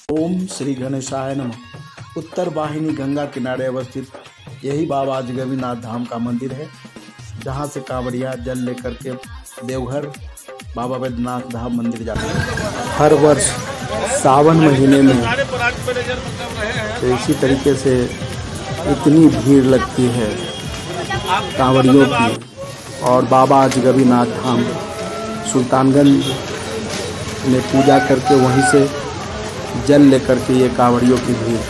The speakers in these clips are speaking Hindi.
ओम श्री गणेशाय नमः। उत्तर वाहिनी गंगा किनारे अवस्थित यही बाबा आदिगवीनाथ धाम का मंदिर है, जहाँ से कांवड़िया जल लेकर के देवघर बाबा बैद्यनाथ धाम मंदिर जाते हैं। हर वर्ष सावन महीने में तो इसी तरीके से इतनी भीड़ लगती है कांवड़ियों की। और बाबा आदिगवीनाथ धाम सुल्तानगंज में पूजा करके वहीं से जल लेकर के ये कांवड़ियों की भीड़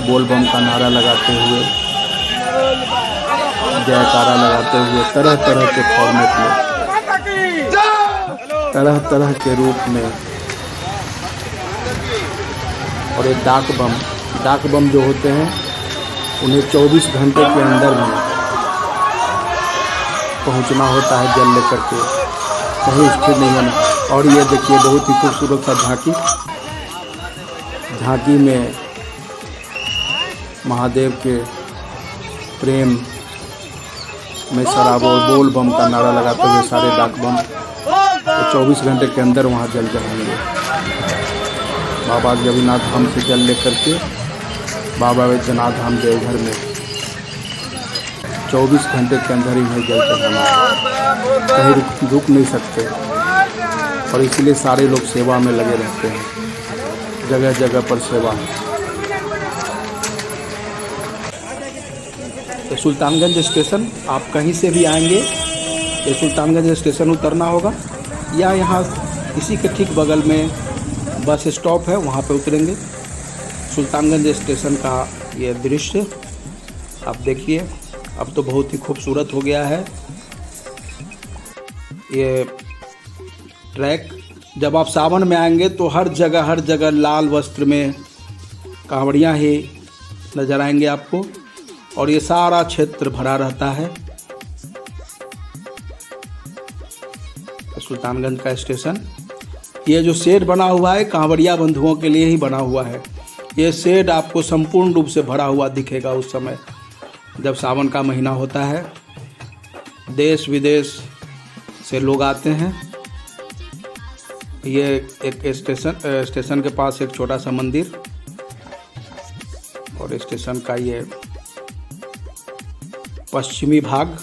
बोल बम का नारा लगाते हुए, जयकारा लगाते हुए तरह तरह के फॉर्मेट में, तरह तरह के रूप में। और एक डाक बम जो होते हैं उन्हें 24 घंटे के अंदर में पहुंचना होता है जल लेकर के, कहीं स्थिर नहीं होना। और ये देखिए बहुत ही खूबसूरत सा झांकी में महादेव के प्रेम में सराबोर बोल बम का नारा लगाते हुए सारे डाक बम तो 24 घंटे के अंदर वहाँ जल जाएंगे। बाबा आदिगवीनाथ धाम से जल लेकर के बाबा बैद्यनाथ धाम देवघर में 24 घंटे के अंदर ही जल चढ़ाना, कहीं रुक नहीं सकते। और इसलिए सारे लोग सेवा में लगे रहते हैं, जगह जगह पर सेवा है। तो सुल्तानगंज स्टेशन आप कहीं से भी आएंगे तो सुल्तानगंज स्टेशन उतरना होगा, या यहाँ इसी के ठीक बगल में बस स्टॉप है, वहाँ पे उतरेंगे। सुल्तानगंज स्टेशन का ये दृश्य आप देखिए, अब तो बहुत ही खूबसूरत हो गया है ये ट्रैक। जब आप सावन में आएंगे तो हर जगह लाल वस्त्र में कांवड़ियाँ ही नजर आएंगे आपको, और ये सारा क्षेत्र भरा रहता है। सुल्तानगंज का स्टेशन, ये जो शेड बना हुआ है कांवड़िया बंधुओं के लिए ही बना हुआ है। ये शेड आपको संपूर्ण रूप से भरा हुआ दिखेगा उस समय जब सावन का महीना होता है। देश विदेश से लोग आते हैं। ये एक स्टेशन के पास एक छोटा सा मंदिर, और स्टेशन का ये पश्चिमी भाग,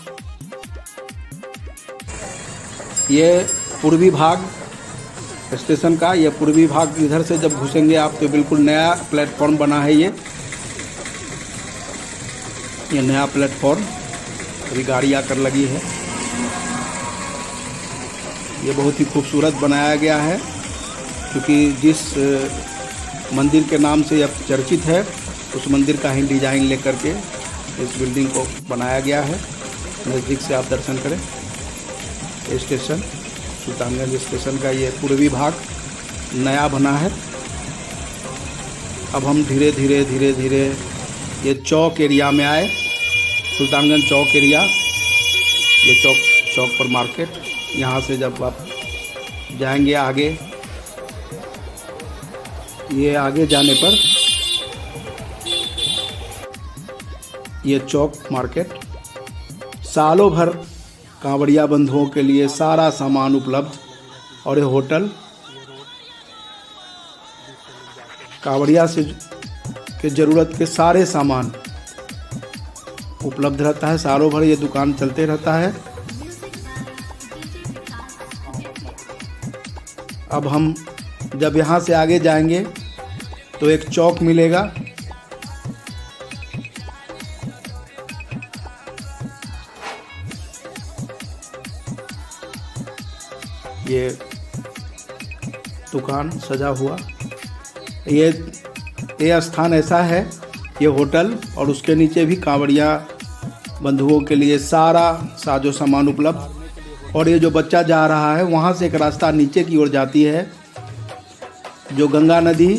ये पूर्वी भाग स्टेशन का, ये पूर्वी भाग। इधर से जब घुसेंगे आप तो बिल्कुल नया प्लेटफॉर्म बना है ये नया प्लेटफॉर्म अभी गाड़ी आकर लगी है। ये बहुत ही खूबसूरत बनाया गया है, क्योंकि जिस मंदिर के नाम से यह चर्चित है उस मंदिर का ही डिजाइन लेकर के इस बिल्डिंग को बनाया गया है। नज़दीक से आप दर्शन करें। स्टेशन सुल्तानगंज स्टेशन का ये पूर्वी भाग नया बना है। अब हम धीरे धीरे ये चौक एरिया में आए, सुल्तानगंज चौक एरिया। ये चौक पर मार्केट, यहाँ से जब आप जाएंगे आगे, ये आगे जाने पर ये चौक मार्केट, सालों भर कांवड़िया बंधुओं के लिए सारा सामान उपलब्ध। और ये होटल कांवड़िया से के ज़रूरत के सारे सामान उपलब्ध रहता है। सालों भर ये दुकान चलते रहता है। अब हम जब यहाँ से आगे जाएंगे तो एक चौक मिलेगा। ये दुकान सजा हुआ, ये स्थान ऐसा है, ये होटल, और उसके नीचे भी कांवड़िया बंधुओं के लिए सारा साजो सामान उपलब्ध। और ये जो बच्चा जा रहा है वहाँ से एक रास्ता नीचे की ओर जाती है, जो गंगा नदी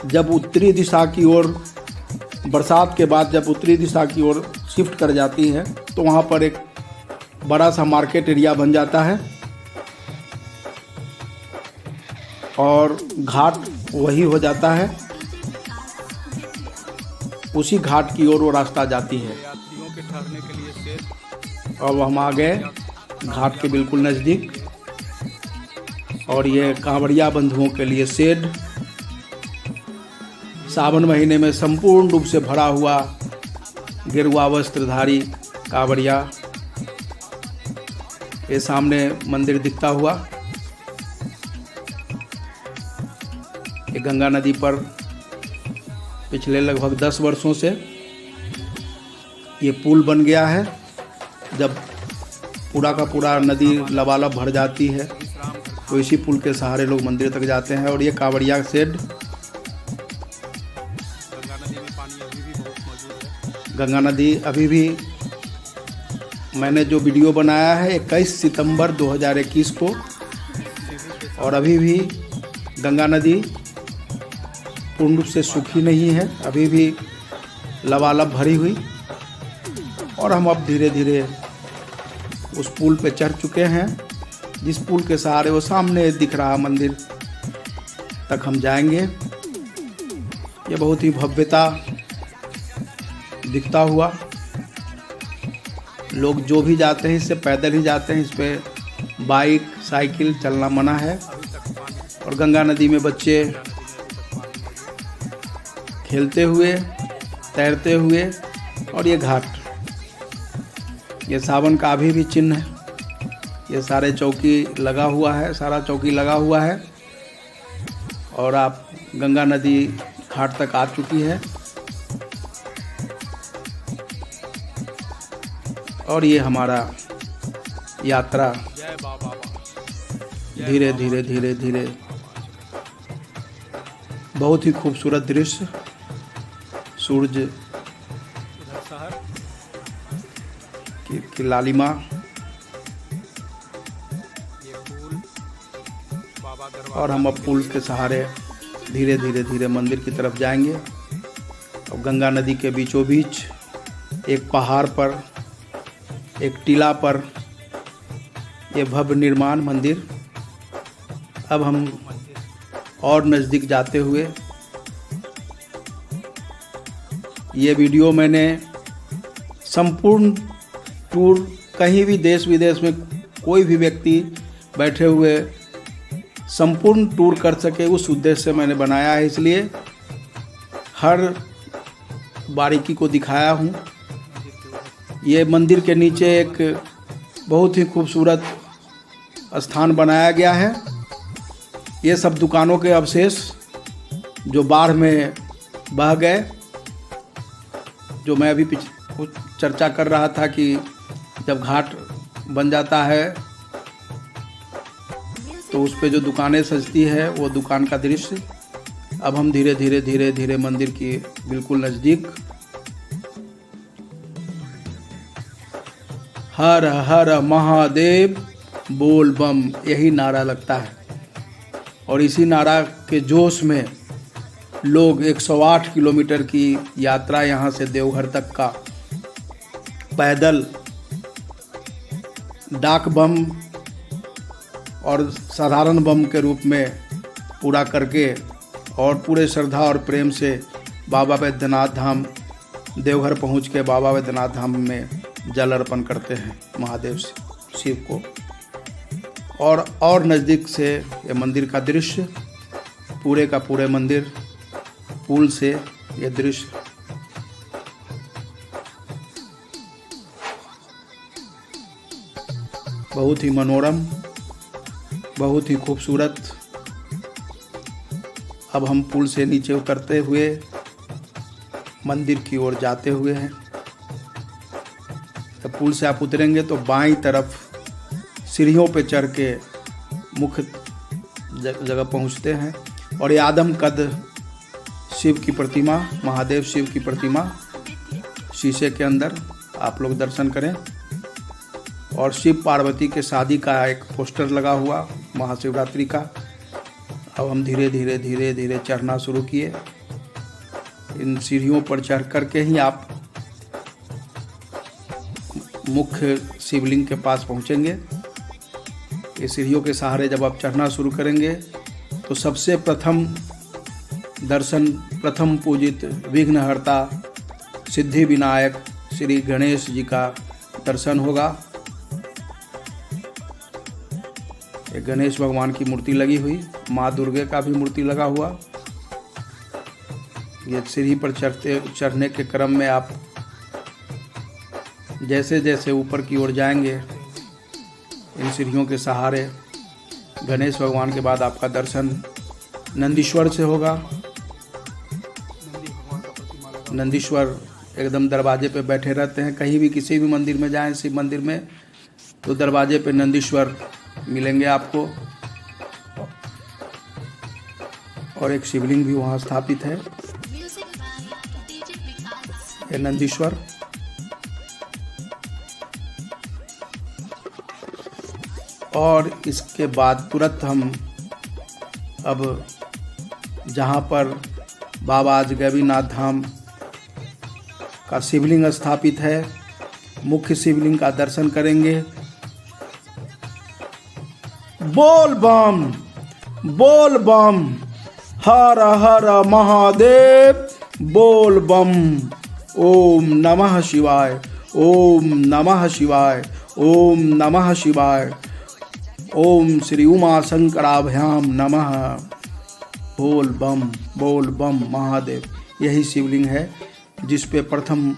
जब उत्तरी दिशा की ओर, बरसात के बाद जब उत्तरी दिशा की ओर शिफ्ट कर जाती है तो वहाँ पर एक बड़ा सा मार्केट एरिया बन जाता है, और घाट वही हो जाता है। उसी घाट की ओर वो रास्ता जाती है। यात्रियों के ठहरने के लिए शेड। अब हम आ गए घाट के बिल्कुल नज़दीक। और ये कांवड़िया बंधुओं के लिए शेड। सावन महीने में संपूर्ण रूप से भरा हुआ गेरुआ वस्त्रधारी कांवड़िया। ये सामने मंदिर दिखता हुआ, ये गंगा नदी पर पिछले लगभग 10 वर्षों से ये पुल बन गया है। जब पूरा का पूरा नदी लबालब भर जाती है तो इसी पुल के सहारे लोग मंदिर तक जाते हैं। और ये कांवड़िया शेड। गंगा नदी अभी भी, मैंने जो वीडियो बनाया है 21 सितंबर 2021 को, और अभी भी गंगा नदी पूर्ण रूप से सूखी नहीं है, अभी भी लबालब भरी हुई। और हम अब धीरे धीरे उस पुल पे चढ़ चुके हैं, जिस पुल के सहारे वो सामने दिख रहा मंदिर तक हम जाएंगे। ये बहुत ही भव्यता दिखता हुआ, लोग जो भी जाते हैं इससे पैदल ही जाते हैं, इस पे बाइक साइकिल चलना मना है। और गंगा नदी में बच्चे खेलते हुए, तैरते हुए, और ये घाट, ये सावन का अभी भी चिन्ह है। ये सारे चौकी लगा हुआ है, सारा चौकी लगा हुआ है, और आप गंगा नदी घाट तक आ चुकी है। और ये हमारा यात्रा धीरे धीरे धीरे धीरे, बहुत ही खूबसूरत दृश्य, सूरज की लालिमा, और हम अब पुल के सहारे धीरे धीरे धीरे मंदिर की तरफ जाएंगे। और गंगा नदी के बीचों बीच एक पहाड़ पर, एक टीला पर ये भव्य निर्माण मंदिर। अब हम और नज़दीक जाते हुए, ये वीडियो मैंने संपूर्ण टूर, कहीं भी देश विदेश में कोई भी व्यक्ति बैठे हुए संपूर्ण टूर कर सके उस उद्देश्य से मैंने बनाया है, इसलिए हर बारीकी को दिखाया हूँ। ये मंदिर के नीचे एक बहुत ही खूबसूरत स्थान बनाया गया है। ये सब दुकानों के अवशेष जो बाढ़ में बह गए, जो मैं अभी कुछ चर्चा कर रहा था कि जब घाट बन जाता है तो उस पे जो दुकानें सजती है, वो दुकान का दृश्य। अब हम धीरे धीरे धीरे धीरे मंदिर की बिल्कुल नज़दीक। हर हर महादेव बोल बम, यही नारा लगता है। और इसी नारा के जोश में लोग 108 किलोमीटर की यात्रा यहाँ से देवघर तक का पैदल, डाक बम और साधारण बम के रूप में पूरा करके, और पूरे श्रद्धा और प्रेम से बाबा वैद्यनाथ धाम देवघर पहुँच के बाबा वैद्यनाथ धाम में जल अर्पण करते हैं महादेव शिव को। और नज़दीक से ये मंदिर का दृश्य, पूरे का पूरे मंदिर पुल से ये दृश्य बहुत ही मनोरम, बहुत ही खूबसूरत। अब हम पुल से नीचे उतरते हुए मंदिर की ओर जाते हुए हैं। जब पुल से आप उतरेंगे तो बाईं तरफ सीढ़ियों पे चढ़ के मुख्य जगह पहुंचते हैं। और ये आदम कद शिव की प्रतिमा, महादेव शिव की प्रतिमा शीशे के अंदर आप लोग दर्शन करें। और शिव पार्वती के शादी का एक पोस्टर लगा हुआ महाशिवरात्रि का। अब हम धीरे धीरे धीरे धीरे चढ़ना शुरू किए। इन सीढ़ियों पर चढ़ कर के ही आप मुख्य शिवलिंग के पास पहुंचेंगे। ये सीढ़ियों के सहारे जब आप चढ़ना शुरू करेंगे तो सबसे प्रथम दर्शन, प्रथम पूजित विघ्नहर्ता सिद्धि विनायक श्री गणेश जी का दर्शन होगा। ये गणेश भगवान की मूर्ति लगी हुई, माँ दुर्गे का भी मूर्ति लगा हुआ। ये सीढ़ी पर चढ़ने के क्रम में आप जैसे जैसे ऊपर की ओर जाएंगे इन सीढ़ियों के सहारे गणेश भगवान के बाद आपका दर्शन नंदीश्वर से होगा। नंदीश्वर एकदम दरवाजे पे बैठे रहते हैं। कहीं भी किसी भी मंदिर में जाएं, शिव मंदिर में, तो दरवाजे पे नंदीश्वर मिलेंगे आपको। और एक शिवलिंग भी वहाँ स्थापित है, ये नंदीश्वर। और इसके बाद तुरंत हम अब जहाँ पर बाबा आजगैबीनाथ धाम का शिवलिंग स्थापित है, मुख्य शिवलिंग का दर्शन करेंगे। बोल बम, बोल बम, हर हर महादेव, बोल बम। ओम नमः शिवाय, ओम नमः शिवाय, ओम नमः शिवाय, ओम श्री उमा शंकराभ्याम नमः। बोल बम, बोल बम महादेव। यही शिवलिंग है जिस पे प्रथम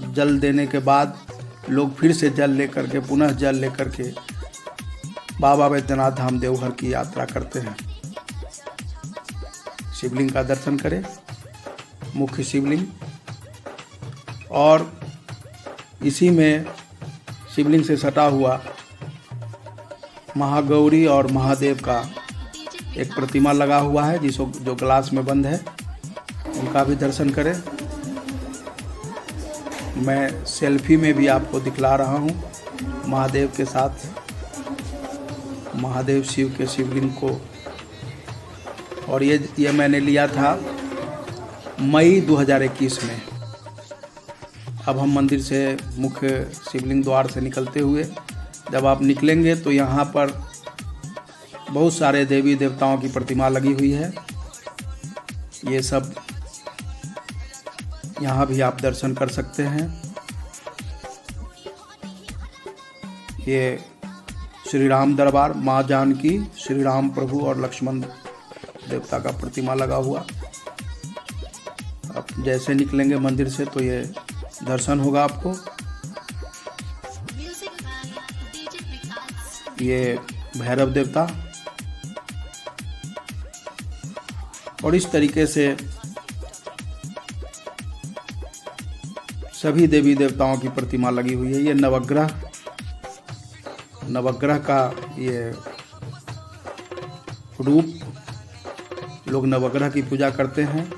जल देने के बाद लोग फिर से जल लेकर के, पुनः जल लेकर के बाबा बैद्यनाथ धाम देवघर की यात्रा करते हैं। शिवलिंग का दर्शन करें, मुख्य शिवलिंग। और इसी में शिवलिंग से सटा हुआ महागौरी और महादेव का एक प्रतिमा लगा हुआ है, जो ग्लास में बंद है, उनका भी दर्शन करें। मैं सेल्फी में भी आपको दिखला रहा हूँ महादेव के साथ, महादेव शिव के शिवलिंग को। और ये मैंने लिया था मई 2021 में। अब हम मंदिर से मुख्य शिवलिंग द्वार से निकलते हुए जब आप निकलेंगे तो यहाँ पर बहुत सारे देवी देवताओं की प्रतिमा लगी हुई है। ये सब यहाँ भी आप दर्शन कर सकते हैं। ये श्री राम दरबार, माँ जानकी, श्री राम प्रभु और लक्ष्मण देवता का प्रतिमा लगा हुआ। अब जैसे निकलेंगे मंदिर से तो ये दर्शन होगा आपको। ये भैरव देवता। और इस तरीके से सभी देवी देवताओं की प्रतिमा लगी हुई है। ये नवग्रह का ये रूप, लोग नवग्रह की पूजा करते हैं।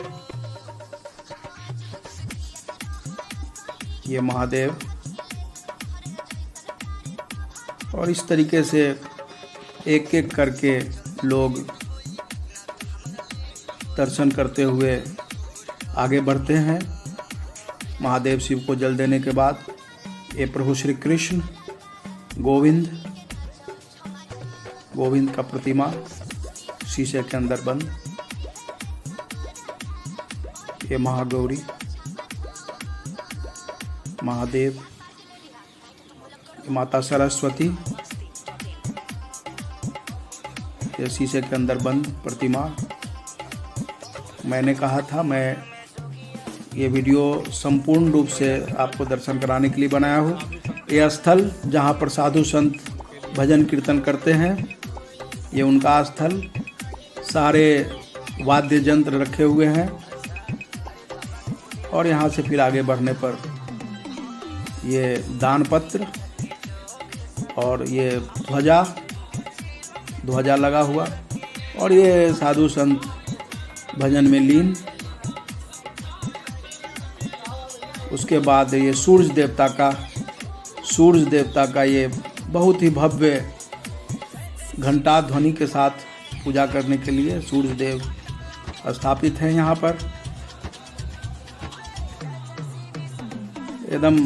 ये महादेव। और इस तरीके से एक एक करके लोग दर्शन करते हुए आगे बढ़ते हैं। महादेव शिव को जल देने के बाद ये प्रभु श्री कृष्ण गोविंद का प्रतिमा शीशे के अंदर बंद। ये महागौरी, महादेव, माता सरस्वती, ये शीशे के अंदर बंद प्रतिमा। मैंने कहा था मैं ये वीडियो संपूर्ण रूप से आपको दर्शन कराने के लिए बनाया हूँ। ये स्थल जहाँ पर साधु संत भजन कीर्तन करते हैं, ये उनका स्थल। सारे वाद्य यंत्र रखे हुए हैं। और यहाँ से फिर आगे बढ़ने पर ये दान पत्र और ये ध्वजा लगा हुआ। और ये साधु संत भजन में लीन। उसके बाद ये सूर्य देवता का ये बहुत ही भव्य घंटा ध्वनि के साथ पूजा करने के लिए सूर्य देव स्थापित हैं यहाँ पर। एकदम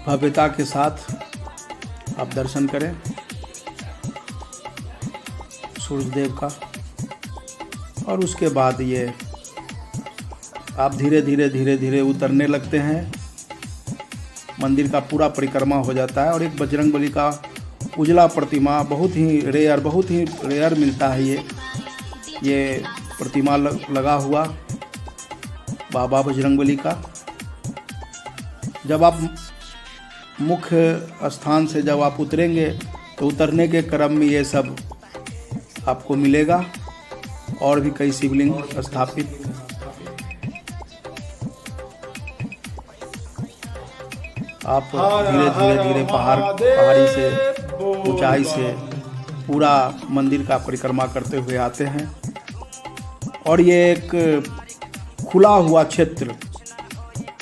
भव्यता के साथ आप दर्शन करें सूर्य देव का। और उसके बाद ये आप धीरे धीरे उतरने लगते हैं। मंदिर का पूरा परिक्रमा हो जाता है और एक बजरंगबली का उजला प्रतिमा, बहुत ही रेयर मिलता है ये प्रतिमा लगा हुआ बाबा बजरंगबली का। जब आप मुख्य स्थान से जब आप उतरेंगे तो उतरने के क्रम में ये सब आपको मिलेगा, और भी कई शिवलिंग स्थापित। आप धीरे धीरे पहाड़ी से, ऊंचाई से पूरा मंदिर का परिक्रमा करते हुए आते हैं। और ये एक खुला हुआ क्षेत्र,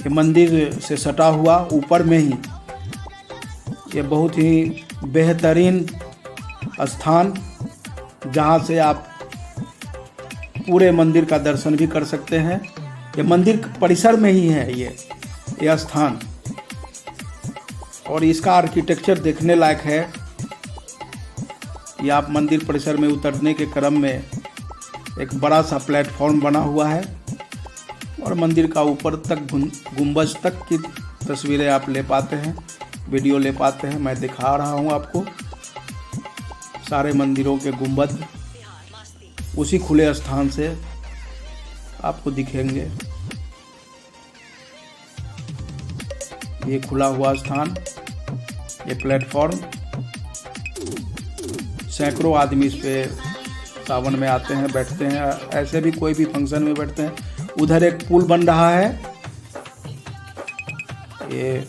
ये मंदिर से सटा हुआ ऊपर में ही ये बहुत ही बेहतरीन स्थान, जहाँ से आप पूरे मंदिर का दर्शन भी कर सकते हैं। ये मंदिर परिसर में ही है ये स्थान, और इसका आर्किटेक्चर देखने लायक है। ये आप मंदिर परिसर में उतरने के क्रम में एक बड़ा सा प्लेटफॉर्म बना हुआ है, और मंदिर का ऊपर तक गुंबज तक की तस्वीरें आप ले पाते हैं, वीडियो ले पाते हैं। मैं दिखा रहा हूँ आपको सारे मंदिरों के गुंबद उसी खुले स्थान से आपको दिखेंगे। ये खुला हुआ स्थान, ये प्लेटफॉर्म, सैकड़ों आदमी इस पे सावन में आते हैं, बैठते हैं, ऐसे भी कोई भी फंक्शन में बैठते हैं। उधर एक पुल बन रहा है, ये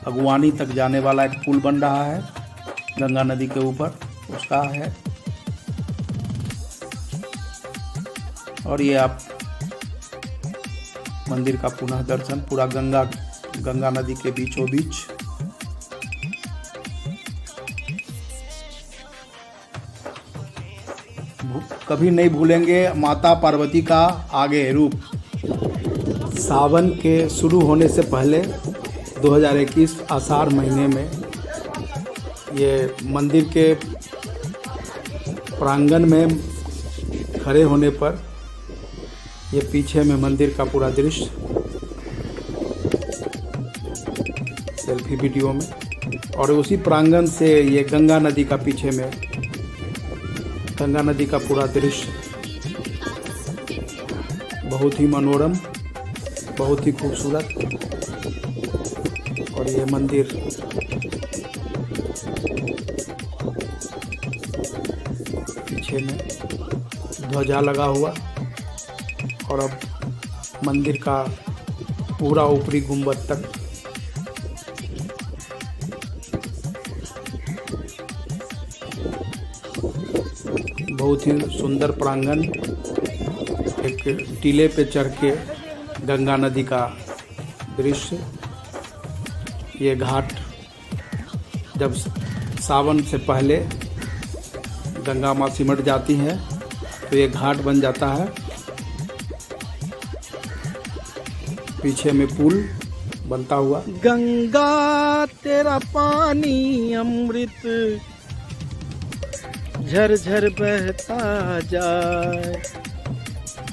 अगवानी तक जाने वाला एक पुल बन रहा है गंगा नदी के ऊपर, उसका है। और ये आप मंदिर का पुनः दर्शन, पूरा गंगा नदी के बीचों बीच। कभी नहीं भूलेंगे माता पार्वती का आगे रूप। सावन के शुरू होने से पहले 2021 आषाढ़ महीने में ये मंदिर के प्रांगण में खड़े होने पर ये पीछे में मंदिर का पूरा दृश्य सेल्फी वीडियो में, और उसी प्रांगण से ये गंगा नदी का पीछे में गंगा नदी का पूरा दृश्य बहुत ही मनोरम, बहुत ही खूबसूरत। और ये मंदिर पीछे में ध्वजा लगा हुआ, और अब मंदिर का पूरा ऊपरी गुंबद तक बहुत ही सुंदर प्रांगण। एक टीले पे चढ़ के गंगा नदी का दृश्य। ये घाट जब सावन से पहले गंगा माँ सिमट जाती हैं तो ये घाट बन जाता है। पीछे में पुल बनता हुआ। गंगा तेरा पानी अमृत झरझर बहता जाए,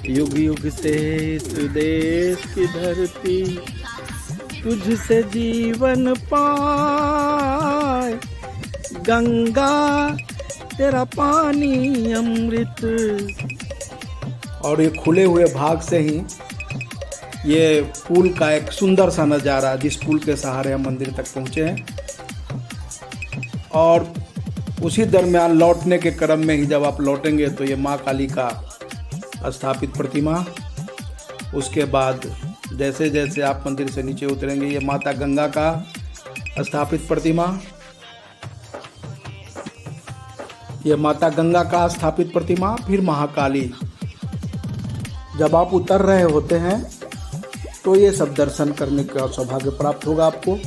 युग युग से इस देश की धरती तुझसे जीवन पाए। गंगा तेरा पानी अमृत। और ये खुले हुए भाग से ही ये पुल का एक सुंदर सा नज़ारा, जिस पुल के सहारे हम मंदिर तक पहुँचे हैं। और उसी दरमियान लौटने के क्रम में ही जब आप लौटेंगे तो ये माँ काली का स्थापित प्रतिमा, उसके बाद जैसे जैसे आप मंदिर से नीचे उतरेंगे ये माता गंगा का स्थापित प्रतिमा, ये माता गंगा का स्थापित प्रतिमा, फिर महाकाली। जब आप उतर रहे होते हैं तो ये सब दर्शन करने का सौभाग्य प्राप्त होगा आपको।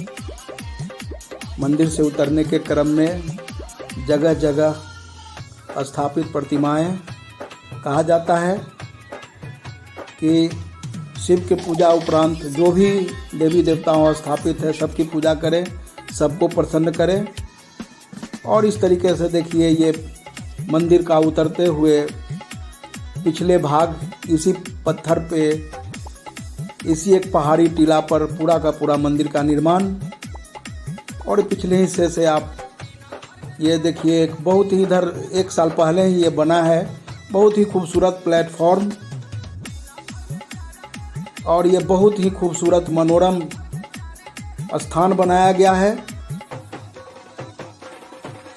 मंदिर से उतरने के क्रम में जगह जगह स्थापित प्रतिमाएं, कहा जाता है कि शिव के पूजा उपरांत जो भी देवी देवताओं स्थापित है सबकी पूजा करें, सबको प्रसन्न करें। और इस तरीके से देखिए ये मंदिर का उतरते हुए पिछले भाग इसी पत्थर पे, इसी एक पहाड़ी टीला पर पूरा का पूरा मंदिर का निर्माण। और पिछले हिस्से से आप ये देखिए एक बहुत ही इधर 1 साल पहले ही ये बना है, बहुत ही खूबसूरत प्लेटफॉर्म और ये बहुत ही खूबसूरत मनोरम स्थान बनाया गया है।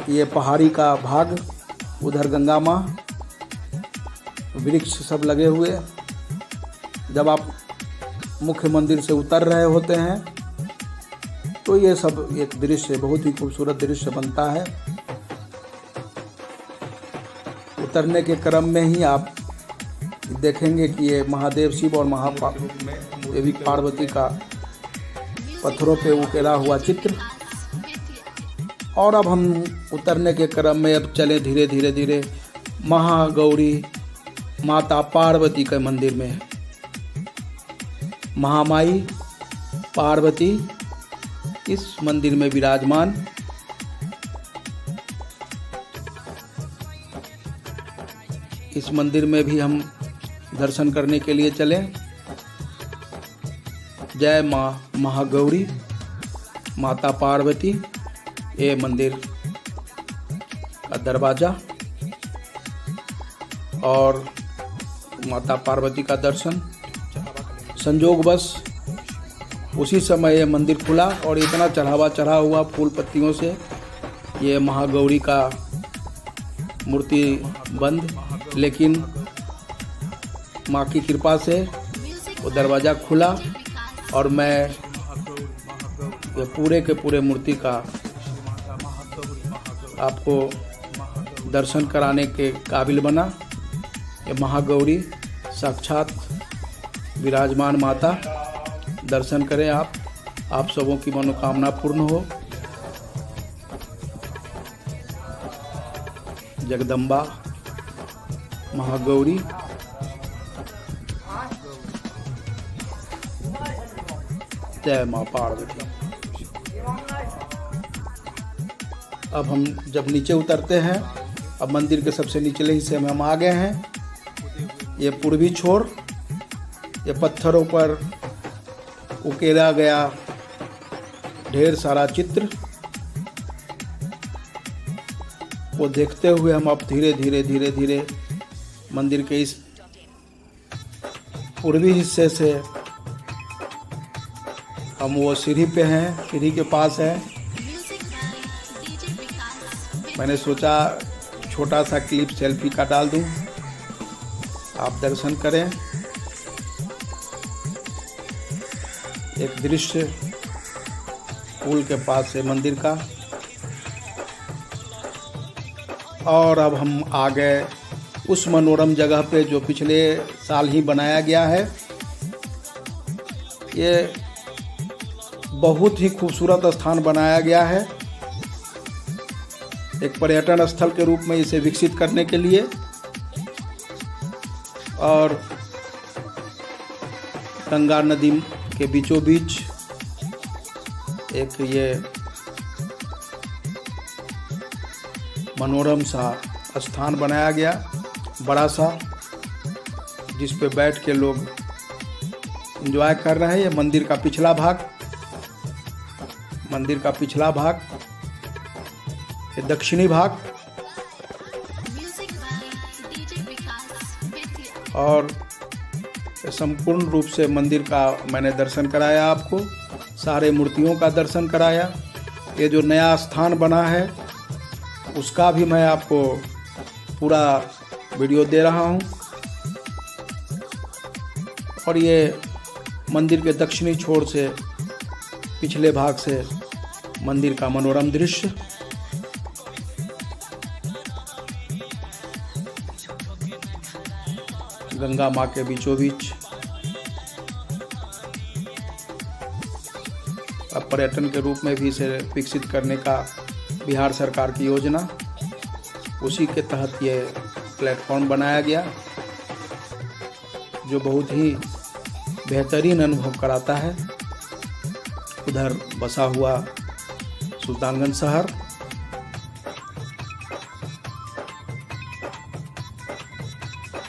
ये पहाड़ी का भाग, उधर गंगा माँ, वृक्ष सब लगे हुए। जब आप मुख्य मंदिर से उतर रहे होते हैं तो ये सब एक दृश्य, बहुत ही खूबसूरत दृश्य बनता है। उतरने के क्रम में ही आप देखेंगे कि ये महादेव शिव और देवी पार्वती का पत्थरों पे उकेरा हुआ चित्र। और अब हम उतरने के क्रम में अब चले धीरे धीरे धीरे महागौरी माता पार्वती के मंदिर में। महामाई पार्वती इस मंदिर में विराजमान। इस मंदिर में भी हम दर्शन करने के लिए चले। जय माँ महागौरी माता पार्वती, ये मंदिर का दरवाजा और माता पार्वती का दर्शन। संयोगवश उसी समय ये मंदिर खुला और इतना चढ़ावा चढ़ा हुआ फूल पत्तियों से ये महागौरी का मूर्ति बंद, लेकिन माँ की कृपा से वो दरवाज़ा खुला और मैं ये पूरे के पूरे मूर्ति का आपको दर्शन कराने के काबिल बना। ये महागौरी साक्षात विराजमान माता, दर्शन करें आप सबों की मनोकामना पूर्ण हो। जगदम्बा महागौरी, जय माँ पार्वती। अब हम जब नीचे उतरते हैं, अब मंदिर के सबसे निचले हिस्से में हम आ गए हैं। ये पूर्वी छोर, ये पत्थरों पर उकेरा गया ढेर सारा चित्र को देखते हुए हम अब धीरे धीरे धीरे धीरे मंदिर के इस पूर्वी हिस्से से हम वो सीढ़ी पे हैं, सीढ़ी के पास है। मैंने सोचा छोटा सा क्लिप सेल्फी का डाल दूं, आप दर्शन करें। एक दृश्य पुल के पास है मंदिर का। और अब हम आ गए उस मनोरम जगह पे जो पिछले साल ही बनाया गया है। ये बहुत ही खूबसूरत स्थान बनाया गया है, एक पर्यटन स्थल के रूप में इसे विकसित करने के लिए। और गंगा नदी के बीचों बीच एक ये मनोरम सा स्थान बनाया गया, बड़ा सा, जिस पे बैठ के लोग एंजॉय कर रहे हैं। ये मंदिर का पिछला भाग, मंदिर का पिछला भाग, ये दक्षिणी भाग। और संपूर्ण रूप से मंदिर का मैंने दर्शन कराया, आपको सारे मूर्तियों का दर्शन कराया। ये जो नया स्थान बना है उसका भी मैं आपको पूरा वीडियो दे रहा हूँ। और ये मंदिर के दक्षिणी छोर से, पिछले भाग से मंदिर का मनोरम दृश्य। गंगा माँ के बीचों बीच। अब पर्यटन के रूप में भी इसे विकसित करने का बिहार सरकार की योजना, उसी के तहत ये प्लेटफॉर्म बनाया गया, जो बहुत ही बेहतरीन अनुभव कराता है। उधर बसा हुआ सुल्तानगंज शहर,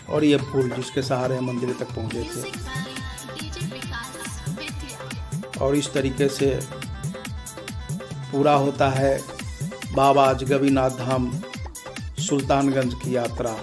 और ये पुल जिसके सहारे मंदिर तक पहुंचे थे। और इस तरीके से पूरा होता है बाबा आज गविनाथ धाम सुल्तानगंज की यात्रा